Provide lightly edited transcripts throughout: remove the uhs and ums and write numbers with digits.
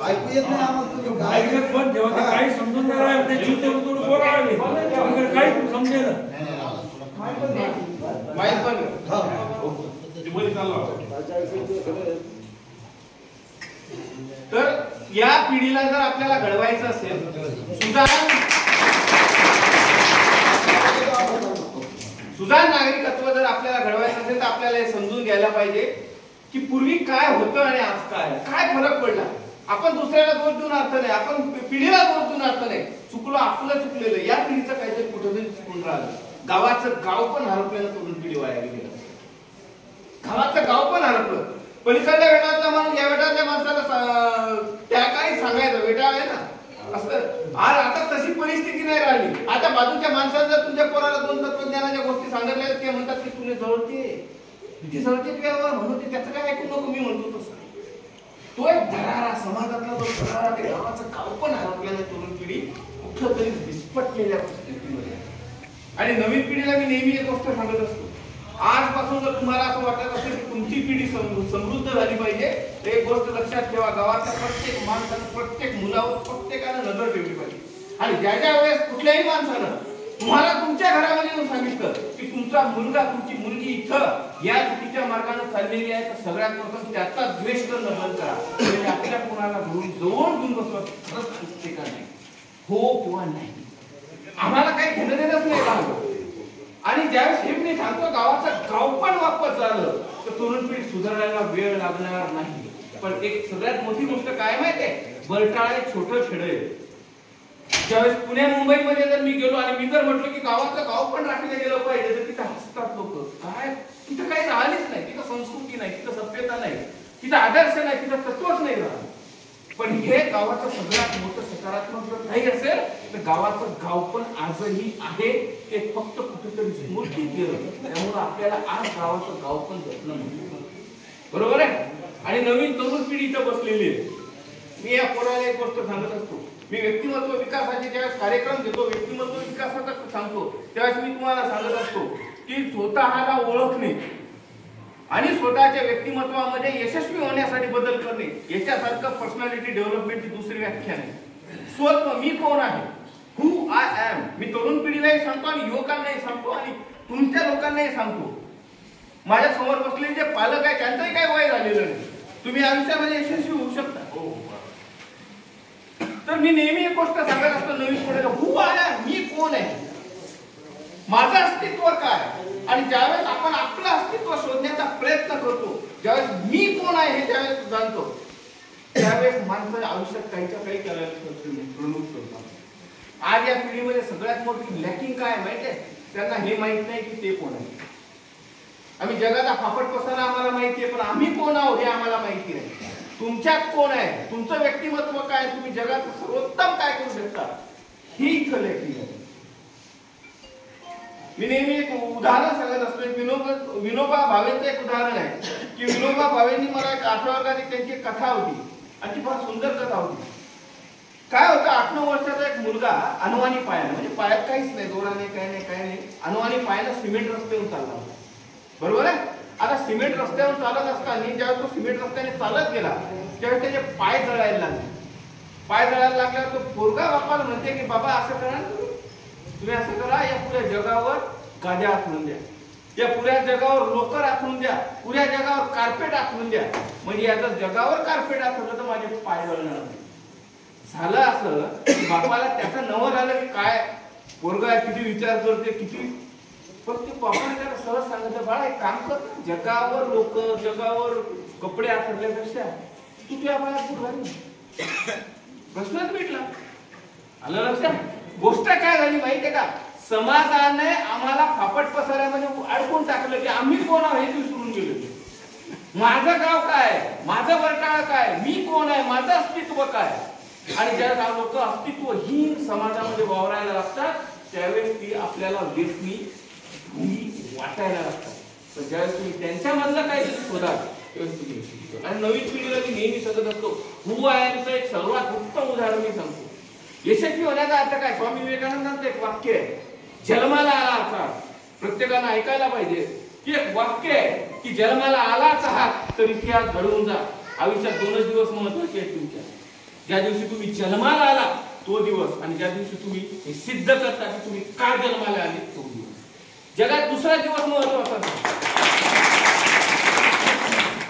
ऐकू येत नाही आम्हाला तुम्ही काय ऐकत पण जेव्हा ते काही समजून नाही राहिलं ते जीव तेवढं थोडं बोलावे अगर काही समजेल माहित पण तर या पिढीला जर आपल्याला घडवायचं असेल सुजाण नागरिकत्व जर आपल्याला घडवायचं असेल तर आपल्याला हे समजून घ्यायला पाहिजे की पूर्वी काय होतं आणि आज काय फरक पडला. आपण दुसऱ्याला दोष देऊन अर्थ नाही, आपण पिढीला दोष देऊन अर्थ नाही. चुकलो आपलं चुकलेलं, या पिढीचं काहीतरी कुठेतरी चुकून राहिलं. गावाचं गाव पण हरपलेलं, तरुण पिढी वाया गेली. गावाचं गाव पण हरपलं. पलीकडल्या वेटातला माणूस या वेटातल्या माणसाला त्या काही सांगायचं वेटा आहे ना असं. आज आता तशी परिस्थिती नाही राहिली. आता बाजूच्या माणसाला जर तुमच्या पोराला दोन तत्वज्ञानाच्या गोष्टी सांगितल्या ते म्हणतात की तुला जवळते ती जवळते म्हणून ते त्याचं काय ऐकू नको मी म्हणतो तसं. तो एक धरारा समाजातला जो धरारा ते गावाचं गाव पण हरपल्यानं तरुण पिढी कुठं तरी विस्फटलेल्या परिस्थितीमध्ये. आणि नवीन पिढीला मी नेहमी एक गोष्ट सांगत असतो, आजपासून जर तुम्हाला असं वाटत असेल की तुमची पिढी समृद्ध झाली पाहिजे तर एक गोष्ट लक्षात ठेवा, गावातल्या प्रत्येक माणसानं प्रत्येक मुलावर प्रत्येकानं नजर ठेवली पाहिजे. आणि ज्या ज्या वेळेस कुठल्याही माणसानं तुम्हाला तुमच्या घरामध्ये येऊन सांगितलं की तुमचा मुलगा तुमची मुलगी इथं या चुकीच्या मार्गाने चाललेली आहे तर सगळ्यात प्रथम त्याचा द्वेष करणं बंद करा. म्हणजे आपल्या कोणाला जवळ घेऊन बसवत खरंच चुकते का नाही, हो किंवा नाही, आम्हाला काही घेणं देणंच नाही लागलं. आणि ज्यावेळेस हे मी सांगतो गावाचं गाव पण वापस झालं तर तरुण पिढी सुधारायला वेळ लागणार नाही. पण एक सगळ्यात मोठी गोष्ट काय माहितीये, बरटाळे छोटं खेडे. ज्यावेळेस पुणे मुंबईमध्ये जर मी गेलो आणि मी जर म्हटलं की गावाचं गाव पण राखलं गेलं पाहिजे तर तिथं हसतात लोक. काय तिथं काही राहिलीच नाही, तिथं संस्कृती नाही, तिथं सभ्यता नाही, तिथं आदर्श नाही, तिथं तत्वच नाही राहिलं. पण हे गावाचं सगळ्यात मोठं सकारात्मक जर नाही असेल तर गावाचं गाव पण आजही आहे, ते फक्त कुठेतरी स्मृतीत गेलं. त्यामुळे आपल्याला आज गावाचं गाव पण जपलं नाही, बरोबर आहे. आणि नवीन तरुण पिढी इथं बसलेली आहे. मी या पोराला एक गोष्ट सांगत असतो, मी व्यक्तिमत्व विकासाचे ज्यावेळेस कार्यक्रम घेतो, व्यक्तिमत्व विकासाचा सांगतो त्यावेळेस मी तुम्हाला सांगत असतो की स्वतःला ओळखणे आणि स्वतःच्या व्यक्तिमत्वामध्ये यशस्वी होण्यासाठी बदल करणे याच्यासारखं पर्सनॅलिटी डेव्हलपमेंटची दुसरी व्याख्या नाही. स्वत्व, मी कोण आहे, हु आय एम. मी तरुण पिढीलाही सांगतो आणि युवकांनाही सांगतो आणि तुमच्या लोकांनाही सांगतो. माझ्या समोर बसलेले जे पालक आहे त्यांचंही काही वय झालेलं नाही, तुम्ही आयुष्यामध्ये यशस्वी होऊ शकता. तर मी नेहमी एक गोष्ट सांगत असतो नवीन पिढीला, हु आय एम, मी कोण आहे, माझं अस्तित्व काय. आणि ज्यावेळेस आपण आपलं अस्तित्व शोधण्याचा प्रयत्न करतो, ज्यावेळेस मी कोण आहे हे ज्यावेळेस जाणतो त्यावेळेस माणसाच्या आयुष्यात काहीच्या काही करायला. आज या पिढीमध्ये सगळ्यात मोठी लॅकिंग काय माहिती आहे, त्यांना हे माहित नाही की ते कोण आहे. आम्ही जगाचा फापट पसारा आम्हाला माहिती आहे, पण आम्ही कोण आहोत हे आम्हाला माहिती नाही. तुमच्यात कोण आहे, तुमचं व्यक्तिमत्व काय, तुम्ही जगात सर्वोत्तम काय करू शकता, ही इथं लॅकिंग आहे. मी नेहमी एक उदाहरण सांगत असतो, विनोबा भावेचं एक उदाहरण आहे की विनोबा भावेंनी मला एक 8व्या वर्गात त्यांची एक कथा होती आणि ती फार सुंदर कथा होती. काय होतं, 8-9 वर्षाचा एक मुलगा अनवाणी पायाने, म्हणजे पायात काहीच नाही, दोरा नाही, काय नाही, काय नाही, अनवाणी पायानं सिमेंट रस्त्यावरून चालला होता, बरोबर आहे. आता सिमेंट रस्त्यावर चालत असताना ज्यावेळेस तो सिमेंट रस्त्याने चालत गेला त्यावेळेस त्याचे पाय जळायला लागले. पाय जळायला लागल्यावर तो पोरगा बापाला म्हणते की बाबा असं करा, तुम्ही असं करा, या पुऱ्या जगावर गाद्या आखून द्या, या पुऱ्या जगावर लोकर आखून द्या, पुऱ्या जगावर कार्पेट आखून द्या, म्हणजे याचं जगावर कार्पेट आखलं तर माझे पाय जळणार नाही. झालं असं बापाला त्याचं नवं झालं की काय पोरगा किती विचार करते किती, पण ते बापाने त्याला सहज सांगितलं, बाळा एक काम कर, जगावर लोक जगावर कपडे आखल्यापेक्षा तू त्या पायात प्रश्नच मिटला. आलं लक्षात. गोष्ट काय झाली माहितीये का, समाजाने आम्हाला फापट पसाऱ्यामध्ये अडकून टाकलं की आम्ही कोण आहोत हे विसरून गेलो. माझं गाव काय, माझं वर्टाळ काय, मी कोण आहे, माझं अस्तित्व काय. आणि ज्या लोक अस्तित्वहीन समाजामध्ये वावरायला लागतात त्यावेळेस ती आपल्याला व्यसनी वाटायला लागतात. तर ज्यावेळेस तुम्ही त्यांच्यामधलं काय शोधा त्यावेळेस तुम्ही. आणि नवीन पिढीला मी नेहमी सांगत असतो, हु आय एमचं एक सर्वात उत्तम उदाहरण मी सांगतो. यशस्वी होण्याचा अर्थ काय, स्वामी विवेकानंदांचं एक वाक्य आहे, जन्माला आला अर्थात. प्रत्येकानं ऐकायला पाहिजे की एक वाक्य आहे की जन्माला आलाच आहात तर इतिहास घडवून जा. आयुष्यात 2च दिवस महत्वाचे आहेत तुमच्या, ज्या दिवशी तुम्ही जन्माला आला तो दिवस, आणि ज्या दिवशी तुम्ही हे सिद्ध करता की तुम्ही का जन्माला आले तो दिवस. जगात दुसरा दिवस महत्वाचा नाही.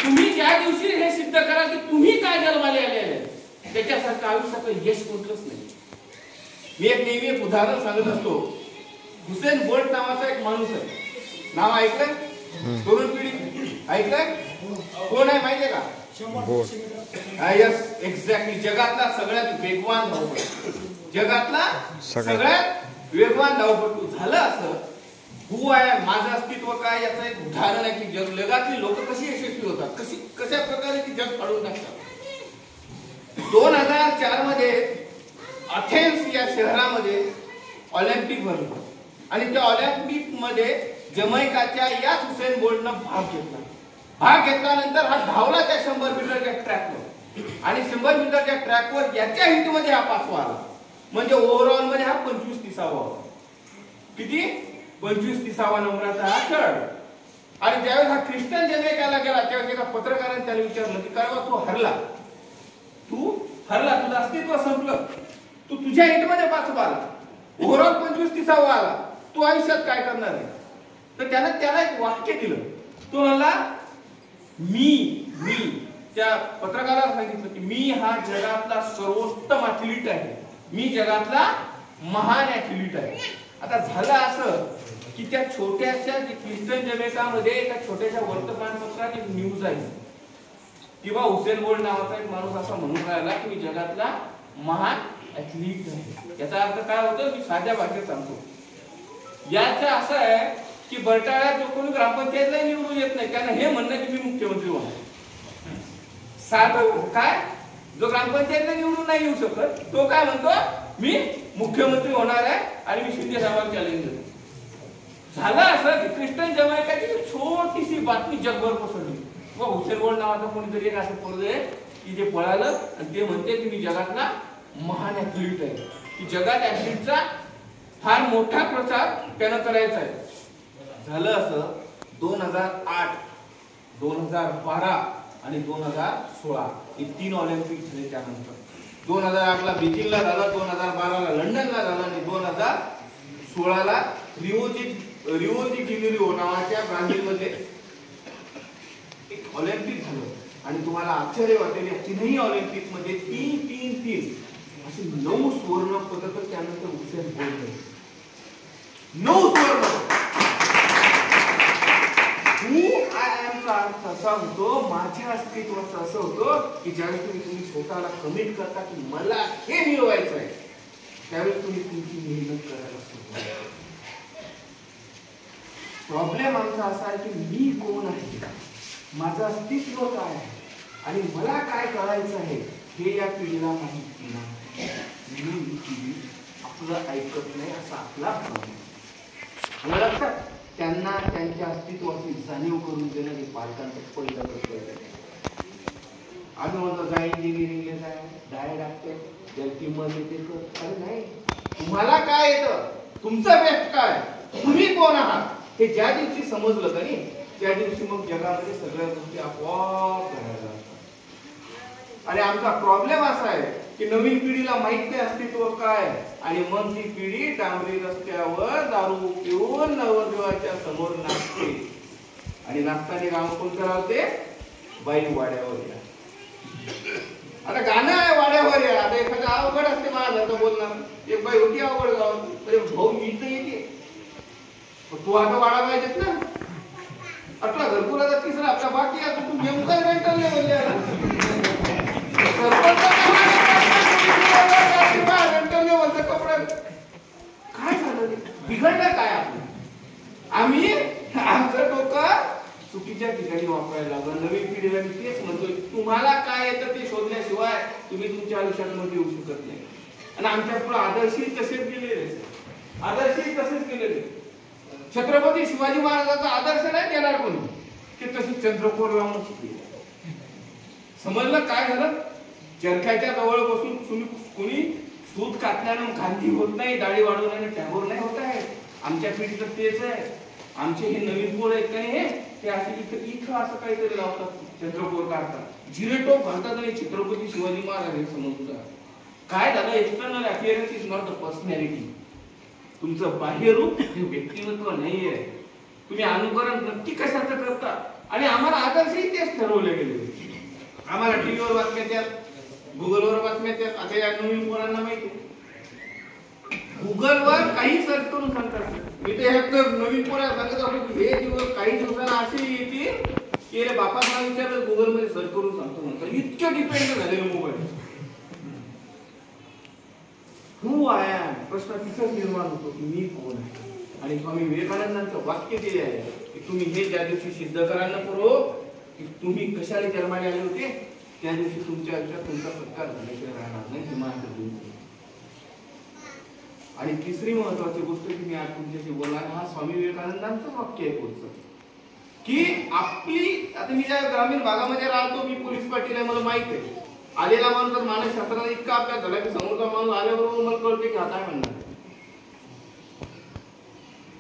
तुम्ही ज्या दिवशी हे सिद्ध करा की तुम्ही काय जन्माला आलेले त्याच्यासारखं आयुष्याचं यश कोणतंच नाही. मी नेहमी एक उदाहरण सांगत असतो. हुसेन बोल्ट नावाचा एक माणूस आहे. नाव ऐकलंय? तरुण पिढी ऐकलंय? कोण आहे माहितीये का? Yes, exactly. जगातला सगळ्यात वेगवान धावपटू, जगातला सगळ्यात वेगवान धावपटू. झालं असं, हु आहे, माझं अस्तित्व काय, याचं एक उदाहरण आहे की जगातली लोक कशी यशस्वी होतात, कशा प्रकारे ती जग काढून टाकतात. 2004 मध्ये अथेन्स या शहरामध्ये ऑलिम्पिक भरलं आणि त्या ऑलिम्पिक मध्ये जमैकाच्या याच हुसेन बोल्टनं भाग घेतल्यानंतर हा धावला त्या 100 मीटरच्या ट्रॅकवर, आणि 100 मीटरच्या ट्रॅकवर याच्या हिटमध्ये हा 5वा आला. म्हणजे ओव्हरऑल मध्ये हा 25-30वा होता. किती? 25-30वा नंबराचा हा खेळ. आणि ज्यावेळेस हा ख्रिश्चन जमैकाला गेला त्यावेळेस एका पत्रकाराने त्याला विचारलं की काय तू हरला, तुझं अस्तित्व संपलं, तू तुझ्या हिटमध्ये 5वा आला, ओव्हरऑल 25-30वा आला, तू आयुष्यात काय करणार आहे? तर त्याला एक वाक्य दिलं. तो म्हणला, मी त्या पत्रकाराला सांगितलं की मी हा जगातला सर्वोत्तम ॲथलीट आहे, मी जगातला महान ॲथलीट आहे. आता झालं असं की त्या छोट्याशा ख्रिश्चन जमैकामध्ये एका छोट्याशा वर्तमानपत्रात एक न्यूज आहे किंवा हुसेन बोल्ट नावाचा एक माणूस असा म्हणून राहिला की मी जगातला महान ॲथलीट आहे. याचा अर्थ काय होतो मी साध्या भाषेत सांगतो. याचं असं आहे की बरटाळ्यात जो कोणी ग्रामपंचायतला निवडून येत नाही त्यांना हे म्हणणं की मी मुख्यमंत्री होणार. साधं काय, जो ग्रामपंचायतला निवडून नाही येऊ शकत तो काय म्हणतो मी मुख्यमंत्री होणार आहे आणि मी शिंदे साहेबांना चॅलेंज देतो. झालं असं की ख्रिश्चन जमैकाची छोटीशी बातमी जगभर पसरली. व हुसेन बोल्ट नावाचा कोणीतरी एक असं पोरग आहे की जे पळालं आणि ते म्हणते की मी जगातला महान ॲथलीट आहे, की जगात ॲथलीटचा फार मोठा प्रचार त्यानं करायचा आहे. झालं असं 2008, 2012 आणि 2016 हे 3 ऑलिम्पिक झाले. त्यानंतर 2008ला बीजिंगला झाला, 2012ला लंडनला झाला आणि 2016ला रिओ दी जेनेरिओ नावाच्या ब्राझीलमध्ये एक ऑलिम्पिक झालं. आणि तुम्हाला आश्चर्य वाटेल या 3ही ऑलिम्पिक मध्ये 3 असे 9 सुवर्ण पदक त्यानंतर हुसेन बोल्ट 9 सुवर्ण. चा अर्थ असा होतो, माझ्या अस्तित्वाचा असं होतं की ज्यावेळी तुम्ही स्वतःला कमिट करता की मला हे मिळवायचं आहे त्यावेळी तुम्ही तुमची मेहनत करायला सुरुवात. प्रॉब्लेम आमचा असा आहे की मी कोण आहे, माझं अस्तित्व काय आहे आणि मला काय करायचं आहे हे या पिढीला माहिती नाही. ही पिढी आपलं ऐकत नाही असा आपला प्रॉब्लेम. लक्षात त्यांना त्यांच्या अस्तित्वाची जाणीव करून देणं हे पालकांचं पहिलं कर्तव्य आहे. आम्ही म्हणतो जा इंजिनिअरिंगला जाय, डाय डॉक्टर, ज्या किंमत येते कर. अरे नाही, तुम्हाला काय येतं, तुमचं बेस्ट काय, तुम्ही कोण आहात हे ज्या दिवशी समजलं का नाही त्या दिवशी मग जगामध्ये सगळ्या गोष्टी आपोआप घडायला लागतात. आणि आमचा प्रॉब्लेम असा आहे की नवीन पिढीला माहित नाही अस्तित्व काय, आणि मग ती पिढी डांबरी रस्त्यावर दारू पिऊन नवरदेवाच्या समोर नाचते. आणि नाचताना गाव कोण करावते, बाई वाड्यावर या. आता गाणं आहे वाड्यावर या. आता एखादा अवघड असते माझं बोलणार, एक बाई होती अवघड गावात, अरे भाऊ मी तर येते, तू आता वाडा पाहिजेत ना, आपला घरकुलाचा तिसरा आपला बाकी आहे, तू घेऊन काय रेंटल लेवल कपडा काय झालं, बिघडलं काय आपलं. आम्ही आमचं डोकं चुकीच्या ठिकाणी वापरायला लागलं. नवीन पिढीला मी तेच म्हणतोय, तुम्हाला काय येतं ते शोधण्याशिवाय तुम्ही तुमच्या आयुष्यामध्ये येऊ शकत नाही. आणि आमच्या पुढे आदर्शही तसेच गेलेले, आदर्शही तसेच गेलेले. छत्रपती शिवाजी महाराजांचा आदर्श नाही देणार कोणी, ते तशी चंद्रकोर लावून शिकले. समजलं काय झालं, चरख्याच्या जवळ बसून कुणी सूत कातल्यानं गांधी होत नाही, दाढी वाढवल्यानं टॅगोर नाही होत आहे. आमच्या पिढीचं तेच आहे. आमचे हे नवीन पोर आहेत का नाही ते असे इथं इथं असं काहीतरी लावतात, चंद्रकोर काढतात, जिरेटोप घालतात आणि छत्रपती शिवाजी महाराज हे समजतात. काय झालं, external appearance is not the personality. तुमचं बाह्य रूप हे व्यक्तिमत्व नाहीये. तुम्ही अनुकरण नक्की कशाचं करता आणि आम्हाला आदर्शही तेच ठरवले गेले. आम्हाला टीव्हीवर बातम्या येतात, गुगलवर बातम्या येतात. आता या नवीन पोरांना माहिती गुगलवर काही सर्च करून सांगतात. मी ते नवीन पोरांना सांगत होतो की हे दिवस काही दिवसांना असे येतील की रे बापा मला विचारलं गुगल मध्ये सर्च करून सांगतो म्हणतात. इतके डिपेंड झालेले मोबाईल. हू आय एम प्रश्न तिथंच निर्माण होतो की मी कोण आहे. आणि स्वामी विवेकानंदांचं वाक्य ते आहे की तुम्ही हे ज्या दिवशी सिद्ध करायला नको की तुम्ही कशाला जन्माला आले होते त्या दिवशी तुमच्या आयुष्यात तुमचा सत्कार झाल्याशिवाय राहणार नाही. हे मात्र. आणि तिसरी महत्वाची गोष्ट की मी आज तुमच्याशी बोलणार हा स्वामी विवेकानंदांचं वाक्य आहे पुढचं की आपली आता मी ज्या ग्रामीण भागामध्ये राहतो, मी पोलीस पाटील आहे, मला माहित आहे आलेला माणूस मानसशास्त्राचा इतका अभ्यास झाला की समोरचा माणूस आल्याबरोबर मला कळते की हा काय म्हणणार.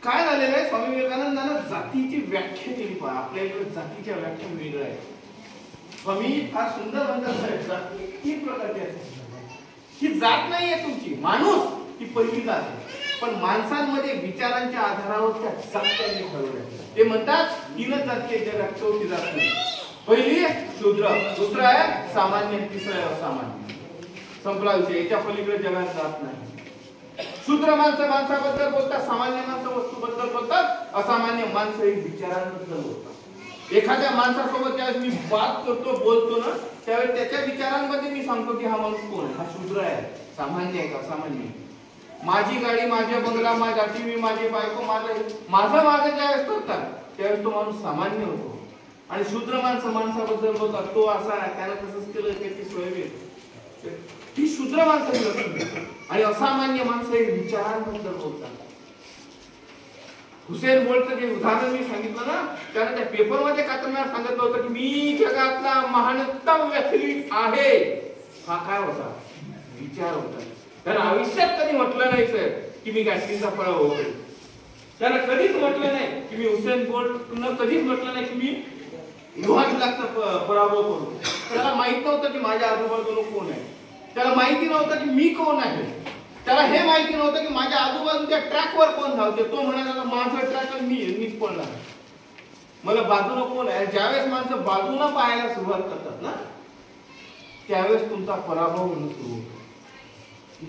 काय झालेलं आहे, स्वामी विवेकानंदांना जातीची व्याख्या केली पहा. आपल्या इकडे जातीच्या व्याख्या वेगळ्या आहेत. स्वामी फार सुंदर म्हणतात जाती तीन प्रकारची असते. ही जात नाहीये तुमची, माणूस ही पहिली जात आहे. पण माणसांमध्ये विचारांच्या आधारावर त्या जात्यांनी ठरवल्या. ते म्हणतात तीनच जाती आहेत जगात, चौथी जात नाही. पहिली शूद्र, दुसरा आहे सामान्य, तिसरा आहे असामान्य. संपला विषय. याच्या पलीकडे जगात जात नाही. शूद्र माणसं माणसाबद्दल बोलतात, सामान्य माणसं वस्तूबद्दल बोलतात, असामान्य माणसं ही विचारांबद्दल बोलतात. एखाद्या माणसासोबत ज्यावेळेस मी बात करतो बोलतो ना त्यावेळेस त्याच्या विचारांमध्ये मी सांगतो की हा माणूस कोण आहे, हा शूद्र आहे, सामान्य आहे का असामान्य. माझी गाडी, माझा बंगला, माझा टीव्ही, माझी बायको, माझं ज्यावेळेस करतात त्यावेळेस तो माणूस सामान्य होतो. आणि शूद्र माणसं माणसाबद्दल बोलतात, तो असा त्याला तसंच केलं, त्याची सोय ही शूद्र माणसं. आणि असामान्य माणसं हे विचारांबद्दल बोलतात. हुसेन बोल्टचं जे उदाहरण मी सांगितलं ना त्याने त्या पेपरमध्ये कातरणार सांगितलं होतं की मी जगातला महानतम व्यक्ती आहे. हा काय होता, विचार होता. त्यानं आयुष्यात कधी म्हटलं नाही सर की मी गॅटलिनचा पराभव करेन. त्यानं कधीच म्हटलं नाही की मी हुसेन बोल्टनं कधीच म्हटलं नाही की मी युहानचा पराभव करू. त्याला माहित नव्हतं की माझ्या आजूबाजूला कोण आहे. त्याला माहिती नव्हतं की मी कोण आहे. त्याला हे माहिती नव्हतं की माझ्या आजूबाजूच्या ट्रॅकवर कोण धावते. तो म्हणाला माझं ट्रॅक मीच पडणार, मला बाजूला कोण आहे. ज्यावेळेस माणसं बाजूला पाहायला सुरुवात करतात ना त्यावेळेस तुमचा पराभव होणं सुरू होतो.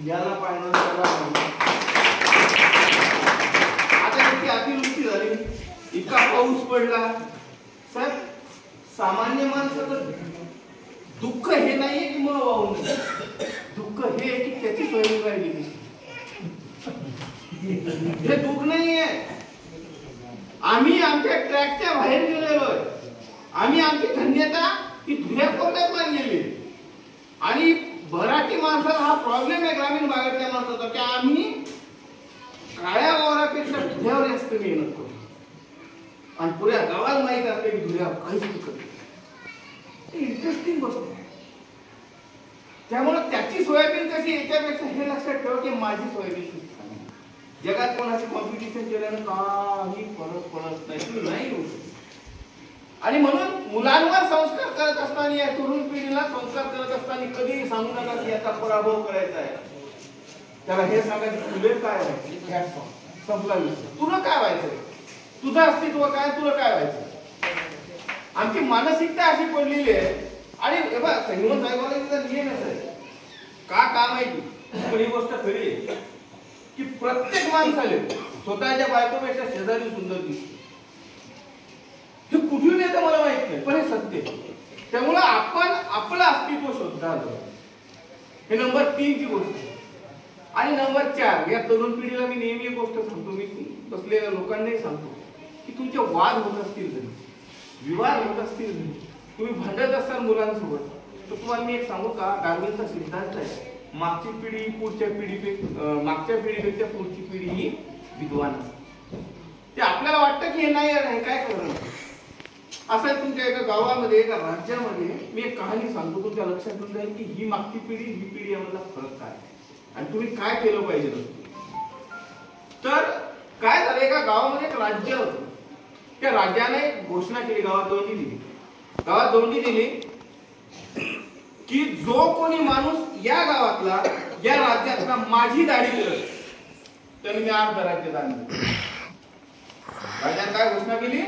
याला पाहणं त्याला आता इतकी अतिवृष्टी झाली, इतका पाऊस पडला. सर सामान्य माणसाचं दुःख हे नाहीये की मग वाहून, दुःख हे की त्याची सोय राहिली. हे दुःख नाहीये. आम्ही आमच्या ट्रॅकच्या बाहेर गेलेलोय. आम्ही आमची धन्यता ही धुऱ्या कोरड्यात मानलेली. आणि मराठी माणसाला हा प्रॉब्लेम आहे ग्रामीण भागातल्या माणसाचा की आम्ही काळ्या वावरापेक्षा धुऱ्यावर जास्त मेहनत करतो. आणि पुऱ्या गावाला माहित असते की धुऱ्यावर काहीच पिकत नाही. इंटरेस्टिंग गोष्ट आहे. त्यामुळे त्याची सोयाबीन कशी याच्यापेक्षा हे लक्षात ठेवा की माझी सोयाबीन जगात कोणाची कॉम्पिटिशन केल्यानं काही फरक पडत नाही होऊ शकत. आणि म्हणून मुलांवर संस्कार करत असताना या तरुण पिढीला संस्कार करत असताना कधी सांगू नका की याचा पराभव करायचा आहे. त्याला हे सांगा की तुले काय व्हायचं, संपला विषय. तुला काय व्हायचंय, तुझं अस्तित्व काय, तुला काय व्हायचं. आमची मानसिकता अशी पडलेली आहे. आणि संगमन साहेबांना तिचा नियम आहे का माहिती, पण ही गोष्ट खरी आहे की प्रत्येक माणसाले स्वतःच्या बायकोपेक्षा शेजारी सुंदर दिसते. हे कुठून येतं मला माहित नाही, पण हे सत्य. त्यामुळे आपण आपलं अस्तित्व शोधायला हे नंबर 3 ची गोष्ट. आणि नंबर 4 या तरुण पिढीला मी नेहमी एक गोष्ट सांगतो, मी बसलेल्या लोकांनाही सांगतो की तुमचे वाद होत असतील तरी, विवाद होत असतील तरी, तुम्ही भांडत असाल मुलांसोबत तर तुम्हाला मी एक सांगू का, डार्विनचा सिद्धांत आहे मागची पिढी पुढच्या पिढीपेक्षा पुढची पिढी ही विद्वान असते. ते आपल्याला वाटतं की हे नाही काय करणार. असं आहे तुमच्या एका गावामध्ये एका राज्यामध्ये मी एक कहाणी सांगतो, तुमच्या लक्षात येऊन जाईल की ही मागची पिढी ही पिढी यामधला फरक काय आणि तुम्ही काय केलं पाहिजे. तर काय झालं, एका गावामध्ये एक राज्य होतं त्या राजाने घोषणा केली, गावात दोंडी दिली की जो कोणी माणूस या गावातला या राज्यातला माझी दाढी करेल त्याला मी अर्ध राज्य दान देतो. राजाने काय घोषणा केली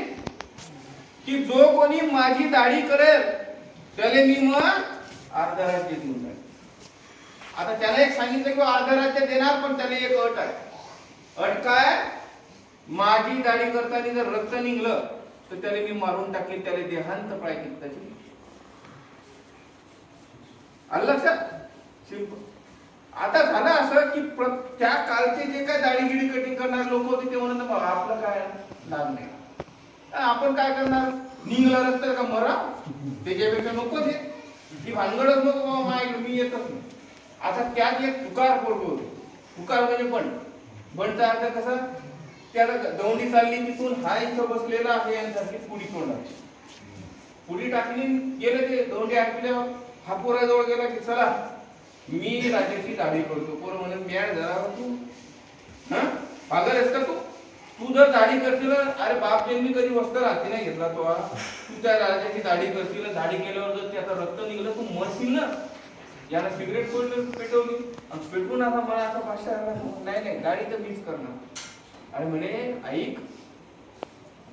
की जो कोणी माझी दाढी करेल त्याला मी मग अर्ध राज्य देऊन टाकेन. आता त्याला एक सांगितलं की अर्ध राज्य देणार, पण त्याला एक अट आहे. अट काय? माझी दाढी करताना जर रक्त निघलं तर त्याला मी मारून टाकेल, त्याला देहांत प्रायचित्ताची. आलं लक्षात? सिंपल. आता झालं असं की त्या कालचे जे काय दाढी कटिंग करणारे लोक होते ते म्हणत बाबा आपलं काय लाभ नाही, आपण काय करणार, निघलं रक्त का मरा, त्याच्यापेक्षा नको ते, ही भानगडच नको बाबा माझ्याकडे, मी येतच नाही. आता त्यात एक तुकार पोरगं होते. तुकार म्हणजे बंडचा अर्थ कसा, त्याला दौंडी चालली तिथून हा इथं बसलेला आहे यांसारखी पुडी तोंडाची, पुडी टाकली गेले ते दौंडी ऐकल्यावर हा पोराजवळ गेला की चला मी राजाची दाढी करतो. पोर म्हणे मॅड झाला तू, हा पागल आहेस का तू जर दाढी करशील, अरे बाप त्यांनी कधी वस्त्र हाती नाही घेतला तो, तू त्या राजाची दाढी करशील, दाढी केल्यावर जर त्याचं रक्त निघलं तू मरशील ना. याला सिगरेट पेटवली आणि पेटवून आता मला आता पाचशे नाही गाडी तर मीच करणार. अरे म्हणे ऐक,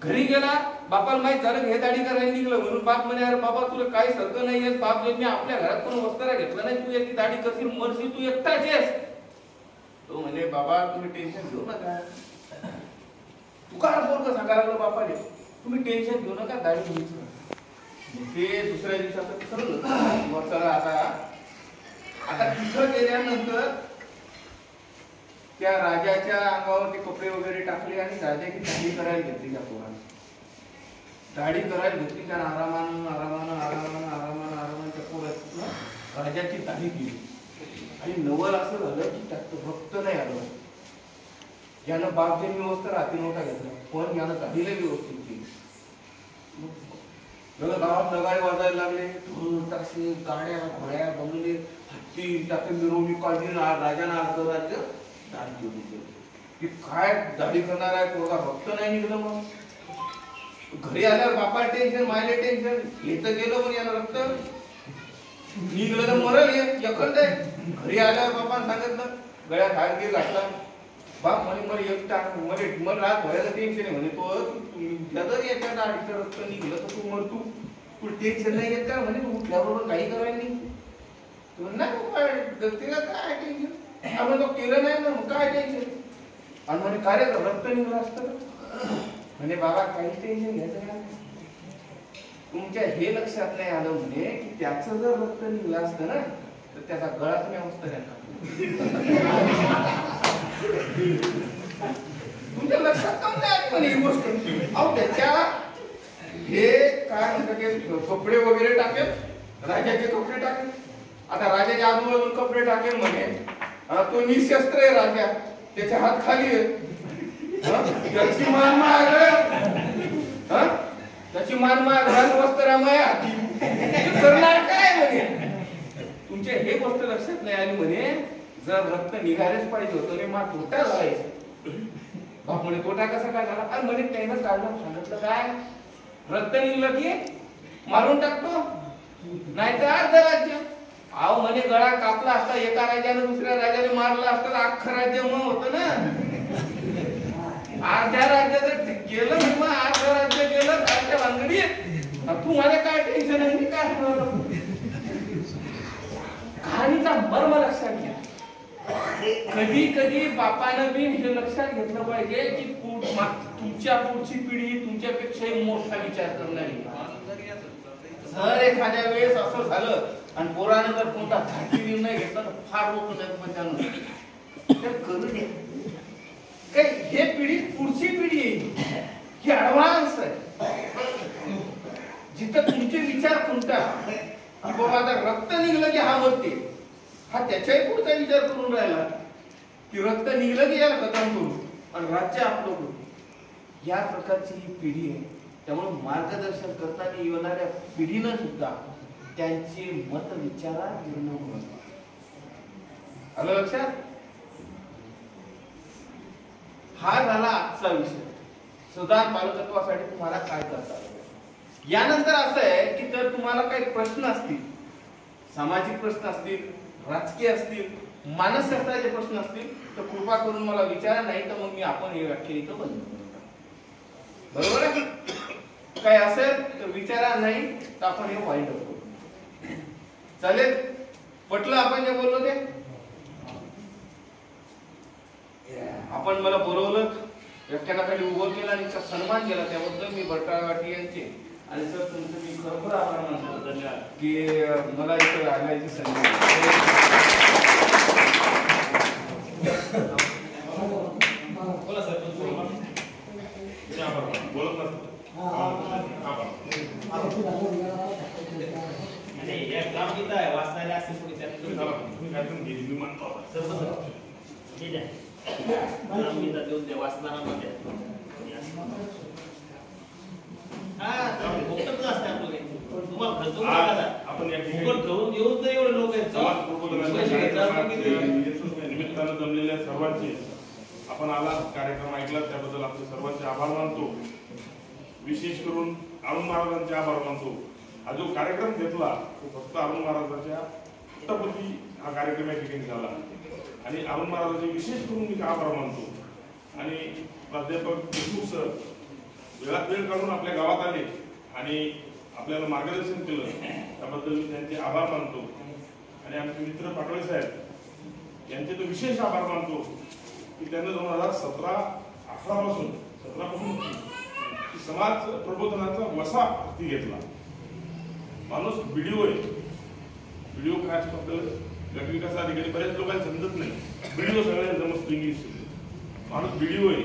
घरी गेला बापाला माहित झालं हे दाढी करायला निघलं म्हणून बाप म्हणे अरे बाबा तुला काही सारखं नाहीये, बाप मी आपल्या घरात कोण वस्त्रा घेतला नाही, तू याची दाढी करशील मरशील, तू एकटाच आहेस. तो म्हणे बाबा तुम्ही टेन्शन घेऊ नका. तू काय बोलतो सांगायला लागलो बापाने, तुम्ही टेन्शन घेऊ नका, दाढी मीच करणार. ते दुसऱ्या दिवसाचं ठरलं मग चला आता तिथं गेल्यानंतर त्या राजाच्या अंगावर ते कपडे वगैरे टाकले आणि राजाची दाढी करायला घेतली. त्या पोराने दाढी करायला घेतली, त्यानं आरामानं त्या पोरात राजाची दाढी केली. आणि नवल असं झालं की त्यात रक्त नाही आलं. यानं बापजींनी व्यवस्था रात्री नव्हता घेतला, पण यानं दाढीला व्यवस्थित केली. गावात नगाडे वाजायला लागले, ताशे गाड्या घोड्या बंगले हत्ती त्याचे मिरवणूक काढली. राजानं अर्ध राज्य दाढी केली की काय दाढी करणार आहे पोरगा, रक्त नाही निघलं. मग घरी आल्यावर बापाला टेन्शन, मायला टेन्शन, हे तर गेलं पण यानं रक्त निघलं तर मरल एकंद. घरी आल्यावर बापाने सांगितलं, गळ्यात हात घे घातला. बाप म्हणे मला एकटा मला रात भरायचं टेन्शन आहे म्हणे, तो जर याच्या दाढीचं रक्त निघलं तर तू मरतो, तू टेन्शन नाही घेत का म्हणे, तू उठल्याबरोबर काही करायला नाही. तिला काय टेन्शन, आपण तो केलं नाही ना मग काय टेन्शन. आणि म्हणे काय रे रक्त निघलं असतं म्हणे बाबा काहीच टेन्शन घ्यायचं नाही. तुमच्या हे लक्षात नाही आलं म्हणे की त्याचं जर रक्त निघलं असतं ना तर त्याचा गळाच नाही असतं. तुमच्या लक्षात का नाही पण ही गोष्ट, अहो त्याच्या हे काय म्हणतात कपडे वगैरे टाकेल, राजाचे कपडे टाकेल. आता राजाच्या आजूबाजून कपडे टाकेल म्हणे, तो निशस्त्र आहे राजा, त्याचे हात खाली आहे, त्याची मान घरात वस्त्रामय हाती करणार काय म्हणे. तुमच्या हे गोष्ट लक्षात नाही आली म्हणे, जर रक्त निघायलाच पाहिजे होतं रे मा तोटा झालायचा. बाप म्हणे तोटा कसा काय झाला, अरे म्हणे त्यानं काढलं सांगितलं काय, रक्त निघलं की मारून टाकतो नाही तर अर्ध राज्य. अहो म्हणे गळा कापला असता एका राजाने दुसऱ्या राजाने मारला असता तर अख्खं राज्य मग होतं ना. अर्ध्या राज्याचं गेलं मग अर्ध राज्य गेलं अर्ध्या भानगडी. तू मला काय टेन्शन आहे काय कहाणीचा मर्म लक्षात घ्या. कधी कधी बापानं बी हे लक्षात घेतलं पाहिजे की तुमच्या पुढची पिढी तुमच्यापेक्षाही मोठा विचार करणारी. जर एखाद्या वेळेस असं झालं आणि पोराने जर कोणता धाडसी निर्णय घेतला तर फार लोक तर करू दे काय, हे पिढी पुढची पिढी आहे ही ऍडव्हान्स आहे. जिथं तुमचे विचार कोणता बाबा आता रक्त निघलं की हा मरते, हा त्याच्याही पुढचा विचार करून राहिला की रक्त निघलं की याला खतम करू आणि राज्य आपलं करू. या प्रकारची ही पिढी आहे. त्यामुळे मार्गदर्शन करताना येणाऱ्या पिढीनं सुद्धा त्यांचे मत विचारात घेणं महत्त्वाचं. आलं लक्षात? हा झाला आजचा विषय. सुजाण बालतत्वासाठी तुम्हाला काय करता आलं. यानंतर असं आहे की जर तुम्हाला काही प्रश्न असतील, सामाजिक प्रश्न असतील, राजकीय असतील, मानसशास्त्राचे प्रश्न असतील तर कृपा करून मला विचारा, नाही तर मग मी आपण हे व्याख्यान इथं बंद करू. बरोबर आहे? काय असेल तर विचारा, नाही तर आपण हे वाईट करू. चालेल? पटलं आपण जे बोललो ते? आपण मला बोलवलं, व्याख्यानाखाली उभं केलं आणि इतका सन्मान केला, त्याबद्दल मी भटकाळवाटी यांचे आणि सर तुमचं मी खरोखर आभार मानतो की मला इथं आल्याची संधी. बोला सर. बोलत नसतो. ग्रामगीता आहे वाचणारे असतील कोणी त्यात ग्रामगीता देऊन द्या वाचणाऱ्यांमध्ये. आपण या एवढे लोक आहेत निमित्तानं जमलेल्या सर्वांचे आपण आला कार्यक्रम ऐकला त्याबद्दल आपले सर्वांचे आभार मानतो. विशेष करून अरुण महाराजांचे आभार मानतो. हा जो कार्यक्रम घेतला तो फक्त अरुण महाराजांच्या पुष्टपती हा कार्यक्रम या ठिकाणी झाला आणि अरुण महाराजांचे विशेष करून मी आभार मानतो. आणि प्राध्यापक देशमुख सर वेळात वेळ काढून आपल्या गावात आले आणि आपल्याला मार्गदर्शन केलं, त्याबद्दल मी त्यांचे आभार मानतो. आणि आमचे मित्र पाटोळे साहेब यांचे तो विशेष आभार मानतो की त्यांनी 2017-18 पासून समाज प्रबोधनाचा वसा हाती घेतला. माणूस व्हिडिओ आहे, व्हिडिओ काय असतो आपल्याला गट विकास अधिकारी बऱ्याच लोकांना समजत नाही. व्हिडिओ सगळ्यांना जमत इंग्लिश. माणूस व्हिडिओ आहे,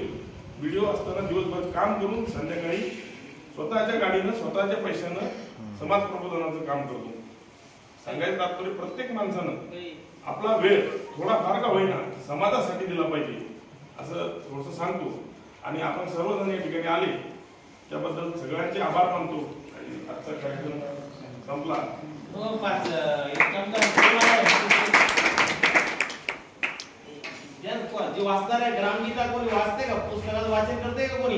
व्हिडिओ असताना दिवसभर काम करून संध्याकाळी स्वतःच्या गाडीनं स्वतःच्या पैशानं समाज प्रबोधनाचं काम करतो. सांगायचं तात्पर्य प्रत्येक माणसानं आपला वेळ थोडाफार का होईना समाजासाठी दिला पाहिजे असं थोडंसं सांगतो. आणि आपण सर्वजण या ठिकाणी आले त्याबद्दल सगळ्यांचे आभार मानतो. आणि आजचा कार्यक्रम संपला. जे वाचणार आहे ग्रामगीता कोणी वाचते का? पुस्तकाचं वाचन करते का कोणी?